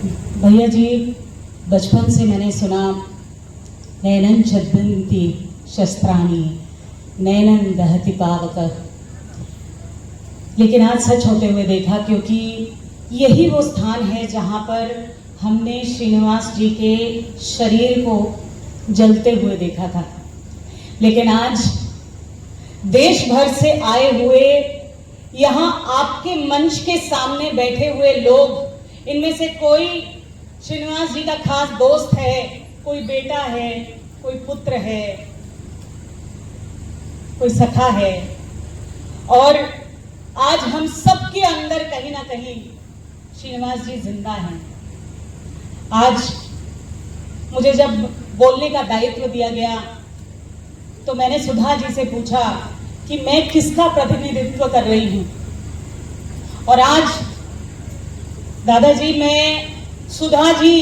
भैया जी, बचपन से मैंने सुना नैनन छद्दन्ति शस्त्राणि नैनन दहति पावक, लेकिन आज सच होते हुए देखा, क्योंकि यही वो स्थान है जहाँ पर हमने श्रीनिवास जी के शरीर को जलते हुए देखा था। लेकिन आज देश भर से आए हुए यहाँ आपके मंच के सामने बैठे हुए लोग, इनमें से कोई श्रीनिवास जी का खास दोस्त है, कोई बेटा है, कोई पुत्र है, कोई सखा है, और आज हम सबके अंदर कहीं ना कहीं श्रीनिवास जी जिंदा हैं। आज मुझे जब बोलने का दायित्व दिया गया तो मैंने सुधा जी से पूछा कि मैं किसका प्रतिनिधित्व कर रही हूं, और आज दादाजी मैं सुधा जी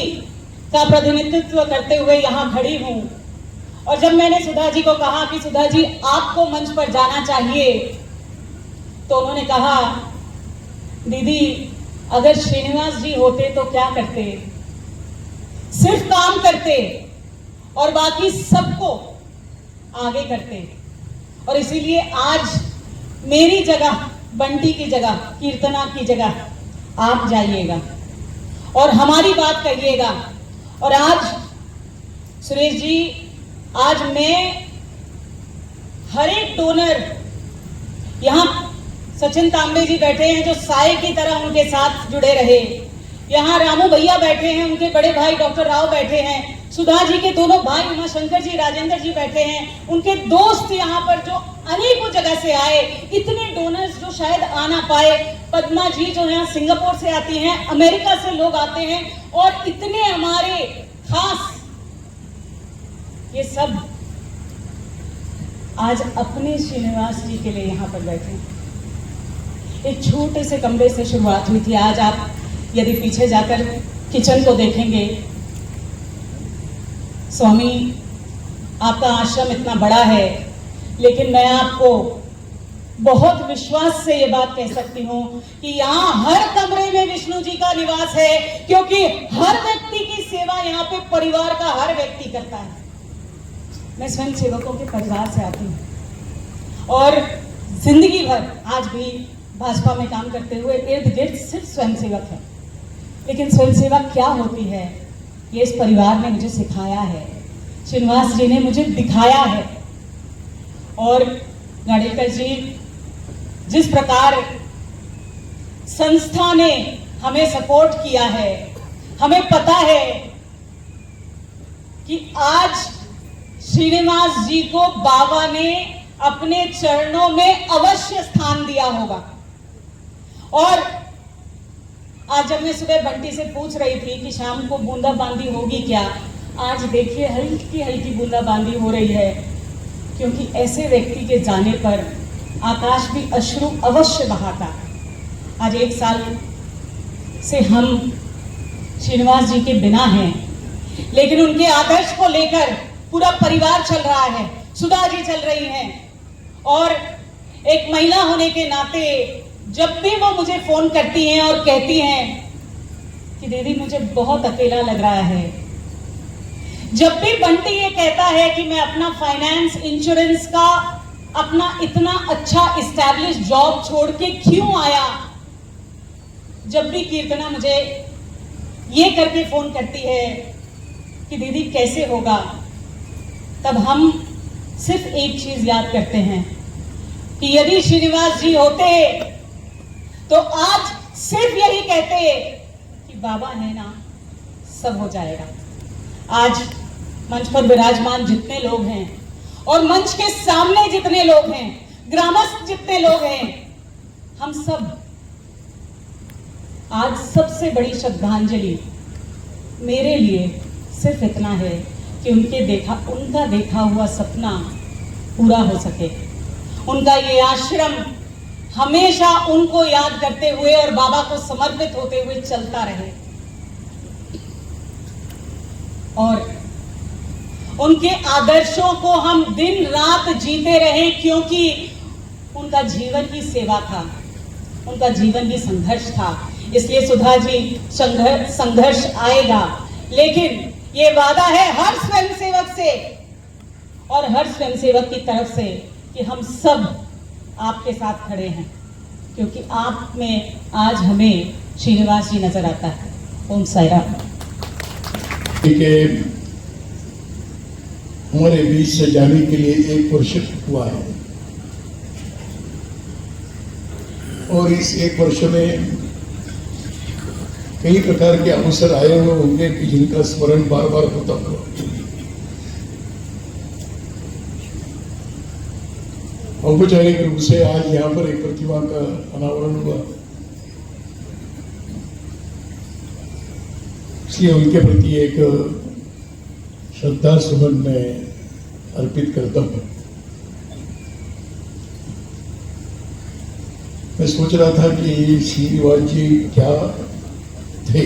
का प्रतिनिधित्व करते हुए यहाँ खड़ी हूं। और जब मैंने सुधा जी को कहा कि सुधा जी आपको मंच पर जाना चाहिए, तो उन्होंने कहा, दीदी अगर श्रीनिवास जी होते तो क्या करते, सिर्फ काम करते और बाकी सबको आगे करते। और इसीलिए आज मेरी जगह, बंटी की जगह, कीर्तना की जगह आप जाइएगा और हमारी बात कहिएगा। और आज सुरेश जी, आज मैं हर एक डोनर, यहाँ सचिन तांबे जी बैठे हैं जो साय की तरह उनके साथ जुड़े रहे, यहाँ रामू भैया बैठे हैं, उनके बड़े भाई डॉक्टर राव बैठे हैं, सुधा जी के दोनों भाई उमाशंकर जी, राजेंद्र जी बैठे हैं, उनके दोस्त यहाँ पर जो अनेकों जगह से आए, इतने डोनर्स जो शायद आ ना पाए, पद्मा जी जो यहाँ सिंगापुर से आती हैं, अमेरिका से लोग आते हैं, और इतने हमारे खास, ये सब आज अपने श्रीनिवास जी के लिए यहाँ पर बैठे हैं। एक छोटे से कमरे से शुरुआत हुई थी। आज आप यदि पीछे जाकर किचन को देखेंगे, स्वामी आपका आश्रम इतना बड़ा है, लेकिन मैं आपको बहुत विश्वास से ये बात कह सकती हूँ कि यहाँ हर कमरे में विष्णु जी का निवास है, क्योंकि हर व्यक्ति की सेवा यहाँ पे परिवार का हर व्यक्ति करता है। मैं स्वयं सेवकों के परिवार से आती हूँ और जिंदगी भर आज भी भाजपा में काम करते हुए इर्द गिर्द सिर्फ स्वयं सेवक है। लेकिन स्वयं सेवा क्या होती है, ये इस परिवार ने मुझे सिखाया है, श्रीनिवास जी ने मुझे दिखाया है। और गाडेकर जी, जिस प्रकार संस्था ने हमें सपोर्ट किया है, हमें पता है कि आज श्रीनिवास जी को बाबा ने अपने चरणों में अवश्य स्थान दिया होगा। और आज जब मैं सुबह बंटी से पूछ रही थी कि शाम को बूंदाबांदी होगी क्या, आज देखिए हल्की हल्की बूंदाबांदी हो रही है, क्योंकि ऐसे व्यक्ति के जाने पर आकाश भी अश्रु अवश्य बहाता। आज 1 साल से हम श्रीनिवास जी के बिना हैं, लेकिन उनके आदर्श को लेकर पूरा परिवार चल रहा है, सुधा जी चल रही हैं। और एक महिला होने के नाते जब भी वो मुझे फोन करती हैं और कहती हैं कि दीदी मुझे बहुत अकेला लग रहा है, जब भी बंटी ये कहता है कि मैं अपना फाइनेंस इंश्योरेंस का अपना इतना अच्छा इस्टेब्लिश जॉब छोड़ के क्यों आया, जब भी कीर्तना मुझे ये करके फोन करती है कि दीदी कैसे होगा, तब हम सिर्फ एक चीज याद करते हैं कि यदि श्रीनिवास जी होते तो आज सिर्फ यही कहते कि बाबा है ना, सब हो जाएगा। आज मंच पर विराजमान जितने लोग हैं और मंच के सामने जितने लोग हैं, ग्रामस्थ जितने लोग हैं, हम सब आज सबसे बड़ी श्रद्धांजलि मेरे लिए सिर्फ इतना है कि उनका देखा हुआ सपना पूरा हो सके। उनका ये आश्रम हमेशा उनको याद करते हुए और बाबा को समर्पित होते हुए चलता रहे, और उनके आदर्शों को हम दिन रात जीते रहे, क्योंकि उनका जीवन ही सेवा था, उनका जीवन ही संघर्ष था। इसलिए सुधा जी संघर्ष आएगा, लेकिन ये वादा है हर स्वयंसेवक से और हर स्वयंसेवक की तरफ से कि हम सब आपके साथ खड़े हैं, क्योंकि आप में आज हमें श्रीनिवास जी नजर आता है। ओम साई राम। हमारे बीच से जाने के लिए 1 वर्ष हुआ है और इस 1 वर्ष में कई प्रकार के अवसर आए हुए होंगे कि जिनका स्मरण बार बार होता हुआ। औपचारिक रूप से आज यहाँ पर एक प्रतिमा का अनावरण हुआ, इसलिए उनके प्रति एक श्रद्धा सुमन में अर्पित करता हूं। मैं सोच रहा था कि श्रीनिवास जी क्या थे।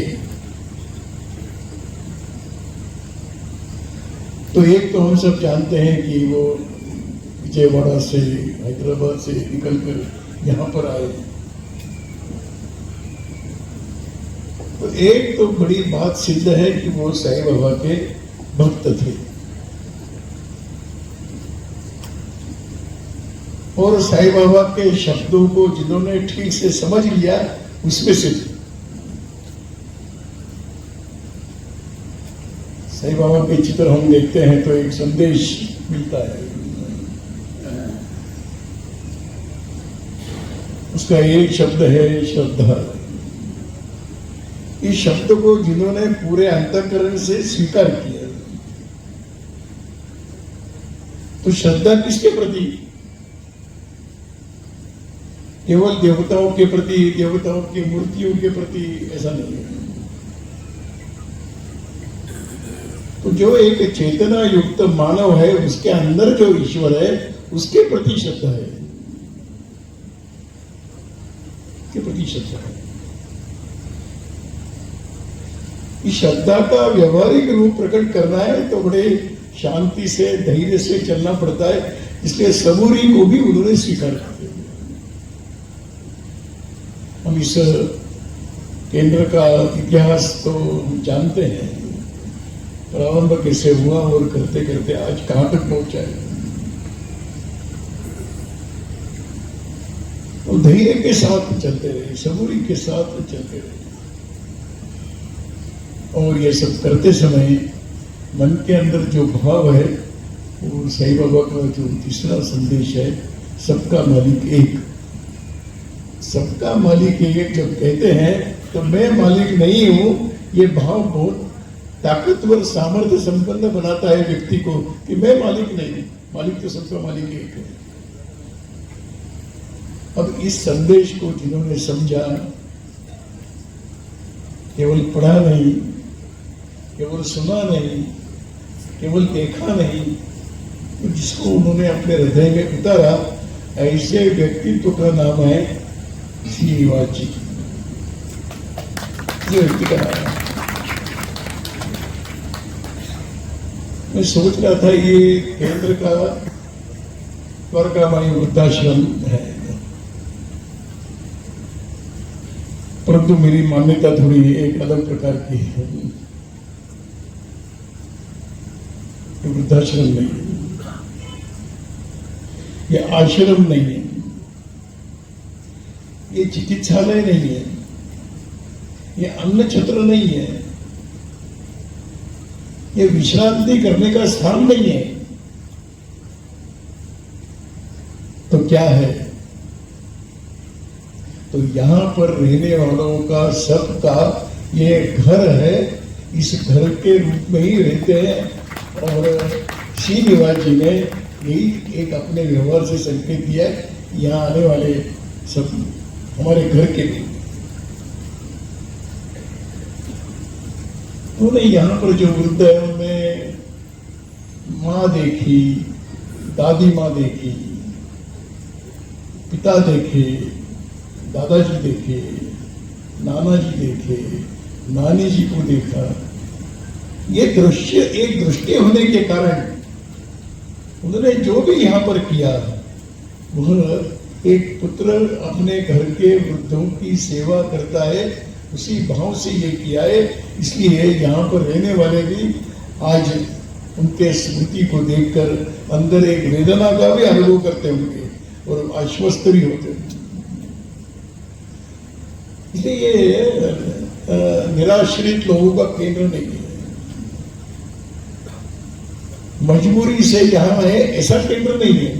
तो एक तो हम सब जानते हैं कि वो विजयवाड़ा से, हैदराबाद से निकलकर यहाँ पर आए। तो एक तो बड़ी बात सिद्ध है कि वो साईं बाबा के भक्त थे और साईं बाबा के शब्दों को जिन्होंने ठीक से समझ लिया उसमें से थे। साईं बाबा के चित्र हम देखते हैं तो एक संदेश मिलता है, उसका एक शब्द है श्रद्धा। इस शब्द को जिन्होंने पूरे अंतःकरण से स्वीकार किया, तो श्रद्धा किसके प्रति? केवल देवताओं के प्रति, देवताओं की मूर्तियों के प्रति ऐसा नहीं है। तो जो एक चेतना युक्त मानव है उसके अंदर जो ईश्वर है उसके प्रति श्रद्धा है, के प्रति श्रद्धा है। इस श्रद्धा का व्यवहारिक रूप प्रकट करना है तो बड़े शांति से, धैर्य से चलना पड़ता है, इसलिए सबूरी को भी उन्होंने स्वीकार कर दिया। हम इस केंद्र का इतिहास तो हम जानते हैं, प्रारंभ कैसे हुआ और करते करते आज कहां तक पहुंचा है। और धैर्य के साथ चलते रहे, सबूरी के साथ चलते रहे। और ये सब करते समय मन के अंदर जो भाव है वो साईं बाबा का जो तीसरा संदेश है, सबका मालिक एक। सबका मालिक एक जब कहते हैं तो मैं मालिक नहीं हूं, ये भाव बहुत ताकतवर, सामर्थ्य संपन्न बनाता है व्यक्ति को कि मैं मालिक नहीं हूं, मालिक तो सबका मालिक एक है। अब इस संदेश को जिन्होंने समझा, केवल पढ़ा नहीं, केवल सुना नहीं, केवल देखा नहीं, तो जिसको उन्होंने अपने हृदय में उतारा, ऐसे व्यक्तित्व का नाम है श्रीनिवास जी। ये व्यक्ति का नाम है। मैं सोच रहा था ये केंद्र का द्वारकामाई वृद्धाश्रम है, परंतु मेरी मान्यता थोड़ी एक अलग प्रकार की है। वृद्धाश्रम नहीं है, ये आश्रम नहीं है, ये चिकित्सालय नहीं है, ये अन्न छत्र नहीं है, ये विश्रांति करने का स्थान नहीं है। तो क्या है? तो यहां पर रहने वालों का सबका ये घर है, इस घर के रूप में ही रहते हैं। और श्रीनिवास जी ने यही एक अपने व्यवहार से संकेत दिया, यहाँ आने वाले सब हमारे घर के लिए। उन्होंने यहाँ पर जो वृद्ध है उनमें माँ देखी, दादी माँ देखी, पिता देखे, दादाजी देखे, नाना जी देखे, नानी जी को देखा। ये दृश्य एक दृष्टि होने के कारण उन्होंने जो भी यहाँ पर किया वह एक पुत्र अपने घर के वृद्धों की सेवा करता है उसी भाव से ये किया है। इसलिए यहाँ पर रहने वाले भी आज उनके स्मृति को देखकर अंदर एक वेदना का भी अनुभव करते होंगे और आश्वस्त भी होते होंगे। इसलिए ये निराश्रित लोगों का केंद्र नहीं है, मजबूरी से यहाँ है ऐसा केंद्र नहीं है।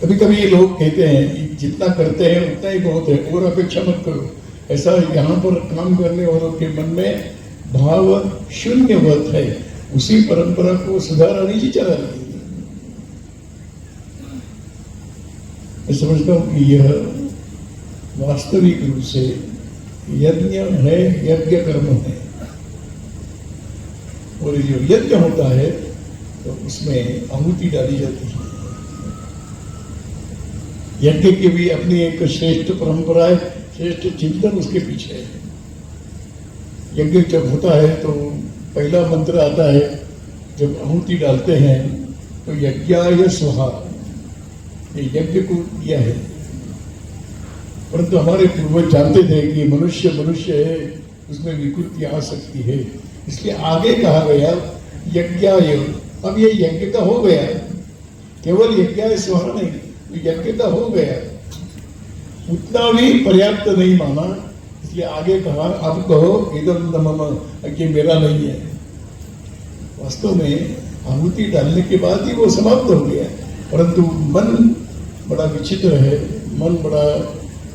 कभी कभी ये लोग कहते हैं जितना करते हैं उतना ही बहुत है और अपेक्षा मत करो, ऐसा यहाँ पर काम करने वालों के मन में भाव शून्यवत है। उसी परंपरा को सुधारने की चला रही है। मैं समझता हूं कि यह वास्तविक रूप से यज्ञ है, यज्ञ कर्म है। और जो यज्ञ होता है तो उसमें आहुति डाली जाती है। यज्ञ की भी अपनी एक श्रेष्ठ परंपरा है, श्रेष्ठ चिंतन उसके पीछे है। यज्ञ जब होता है तो पहला मंत्र आता है, जब आहुति डालते हैं तो यज्ञाय स्वाहा, ये यज्ञ को किया है। परंतु हमारे पूर्वज जानते थे कि मनुष्य मनुष्य है, उसमें विकृति आ सकती है, इसलिए आगे कहा गया यज्ञाय। अब ये यज्ञ का हो गया, केवल यज्ञाय स्वाहा नहीं, यज्ञ का हो गया, उतना भी पर्याप्त नहीं माना, इसलिए आगे कहा अब कहो इदम न मम, ये मेरा नहीं है। वास्तव में आहुति डालने के बाद ही वो समाप्त हो गया, परंतु मन बड़ा विचित्र है, मन बड़ा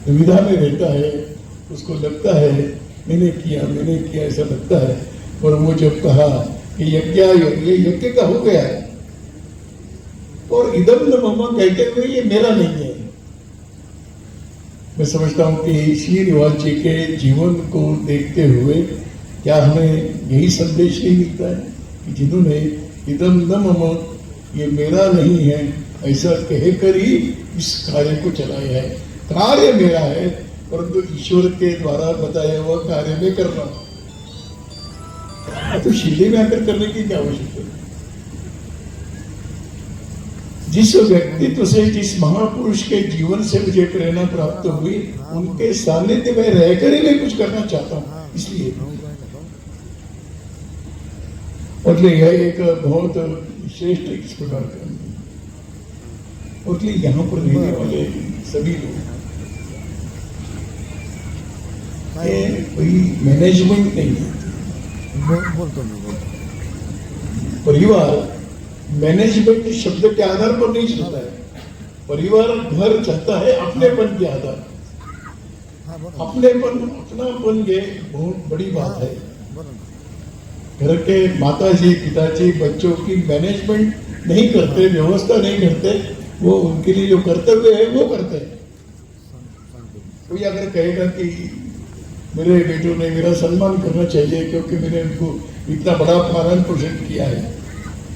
दुविधा में रहता है, उसको लगता है मैंने किया ऐसा लगता है। और वो जब कहा कि यज्ञ ये यज्ञ का हो गया और इदम न मम कहते हुए ये मेरा नहीं है। मैं समझता हूं कि श्रीनिवास जी के जीवन को देखते हुए क्या हमें यही संदेश नहीं मिलता है कि जिन्होंने इदम न मम ये मेरा नहीं है ऐसा कहकर ही इस कार्य को चलाया है। कार्य मेरा है परंतु ईश्वर के द्वारा बताया हुआ कार्य में कर रहा हूं, तो शिले में आकर करने की क्या आवश्यकता है। जिस व्यक्तित्व से, जिस महापुरुष के जीवन से मुझे प्रेरणा प्राप्त हुई, उनके सानिध्य में रहकर ही मैं कुछ करना चाहता हूं। इसलिए और यह एक बहुत श्रेष्ठ इस प्रकार का, और यहाँ पर रहने वाले सभी लोग कोई मैनेजमेंट नहीं है। परिवार मैनेजमेंट शब्द के आधार पर नहीं चलता है। परिवार घर चलता है अपनेपन के आधार, अपनेपन अपनापन ये बहुत बड़ी बात है। घर के माताजी पिताजी बच्चों की मैनेजमेंट नहीं करते, व्यवस्था नहीं करते, वो उनके लिए जो कर्तव्य है वो करते हैं। कोई अगर कहेगा कि मेरे बेटों ने मेरा सम्मान करना चाहिए क्योंकि मैंने उनको इतना बड़ा पालन पोषण किया है,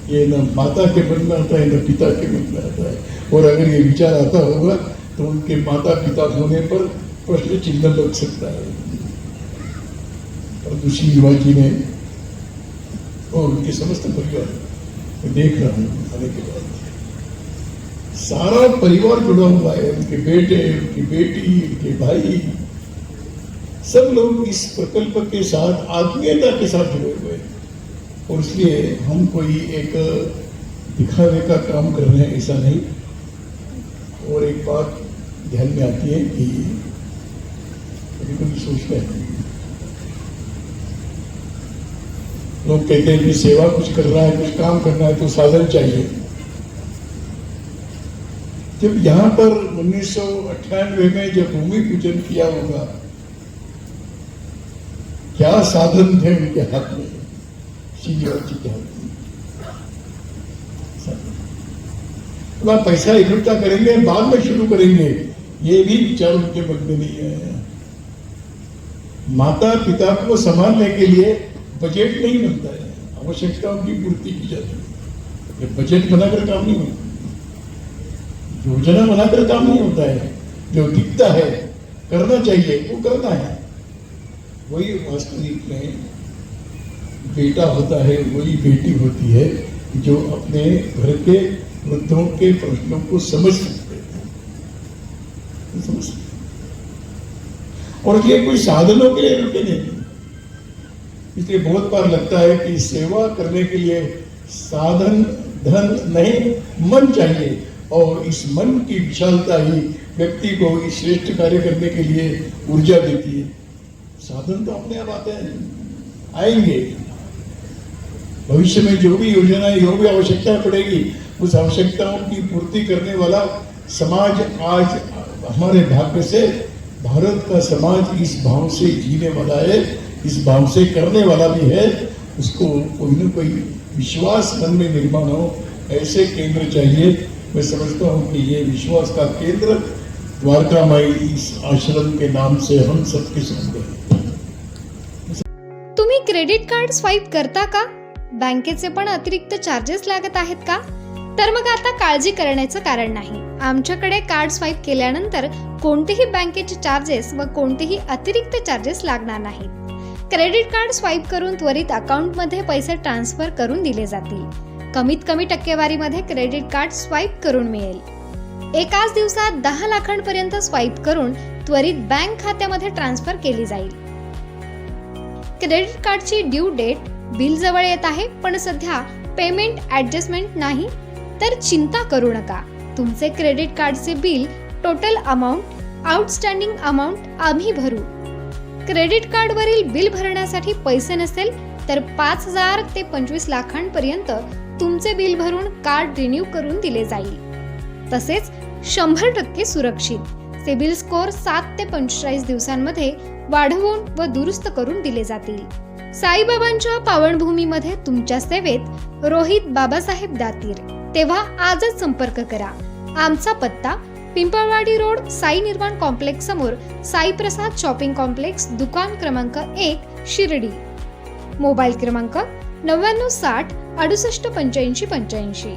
ये न माता के मन में आता है न पिता के मन में आता है। और अगर ये विचार आता होगा तो उनके माता पिता होने पर प्रश्न चिन्ह लग सकता है। और दूसरी युवा जी ने और उनके समस्त परिवार मैं देख रहा हूँ आने के बाद सारा परिवार जुड़ा हुआ है, उनके बेटे, उनकी बेटी, उनके भाई, सब लोग इस प्रकल्प के साथ आत्मीयता के साथ जुड़े हुए हैं। और इसलिए हम कोई एक दिखावे का काम कर रहे हैं ऐसा नहीं। और एक बात ध्यान में आती है कि कभी कभी सोचते हैं, लोग कहते हैं कि सेवा कुछ कर रहा है, कुछ काम करना है तो साधन चाहिए। जब यहाँ पर 1998 में जब भूमि पूजन किया होगा, क्या साधन थे उनके हाथ में, श्रीनिवास जी के हाथ में। आप पैसा इकट्ठा करेंगे बाद में शुरू करेंगे, ये भी विचार उनके मन में नहीं है। माता पिता को संभालने के लिए बजट नहीं बनता है, आवश्यकताओं की पूर्ति की जाती है। ये बजट बनाकर काम नहीं होता, योजना बनाकर काम नहीं होता है। जो दिखता है करना चाहिए वो करना है, वही वास्तविक में बेटा होता है, वही बेटी होती है जो अपने घर के वृद्धों के प्रश्नों को समझ सकते हैं। समझते? और ये कोई साधनों के लिए रुके नहीं। इसलिए बहुत बार लगता है कि सेवा करने के लिए साधन धन नहीं, मन चाहिए, और इस मन की विशालता ही व्यक्ति को इस श्रेष्ठ कार्य करने के लिए ऊर्जा देती है। साधन तो अपने आप आते हैं, आएंगे। भविष्य में जो भी योजनाएं, जो भी आवश्यकता पड़ेगी, उस आवश्यकताओं की पूर्ति करने वाला समाज आज हमारे भाग्य से भारत का समाज इस भाव से जीने वाला है, इस भाव से करने वाला भी है। उसको कोई न कोई विश्वास मन में निर्माण हो, ऐसे केंद्र चाहिए। मैं समझता हूँ कि ये विश्वास का केंद्र द्वारका माई इस आश्रम के नाम से हम सबके सामने है। तुम्ही क्रेडिट कार्ड स्वाईप करता का? बँकेचे पण अतिरिक्त चार्जेस लागत आहेत का? तर मग आता काळजी करण्याचं कारण नाही. आमच्याकडे कार्ड स्वाईप केल्यानंतर कोणतेही बँकेचे चार्जेस व कोणतेही अतिरिक्त चार्जेस लागणार नाहीत. क्रेडिट कार्ड स्वाईप करून त्वरित अकाउंटमध्ये पैसे ट्रान्सफर करून दिले जातील. कमीत कमी टक्केवारीमध्ये क्रेडिट कार्ड स्वाईप करून मिळेल. एकाच दिवसात 10 लाखांपर्यंत स्वाईप करून त्वरित बँक खात्यामध्ये ट्रान्सफर केली जाईल. क्रेडिट कार्डची ड्यू डेट बिल जवळ येत आहे, पण सध्या पेमेंट ॲडजस्टमेंट नाही, तर चिंता करू नका. तुमचे क्रेडिट कार्डचे bill total amount, outstanding amount आम्ही भरू. क्रेडिट कार्डवरील बिल भरण्यासाठी पैसे नसेल तर 5,000 ते 25 लाखांपर्यंत तुमचे बिल भरून कार्ड रिन्यू करून दिले जाईल. तसेच 100% सुरक्षित. सिबिल स्कोअर 7 ते 45 दिवसांमध्ये वाढवून व दुरुस्त करून दिले जातील. साईबाबांच्या पावनभूमीमध्ये तुमच्या सेवेत रोहित बाबासाहेब दातीर. तेव्हा आजच संपर्क करा. आमचा पत्ता पिंपळवाडी रोड, साई निर्वाण कॉम्प्लेक्स समोर, साई प्रसाद शॉपिंग कॉम्प्लेक्स, दुकान क्रमांक 1, शिर्डी. मोबाईल क्रमांक 9960 68 85 85.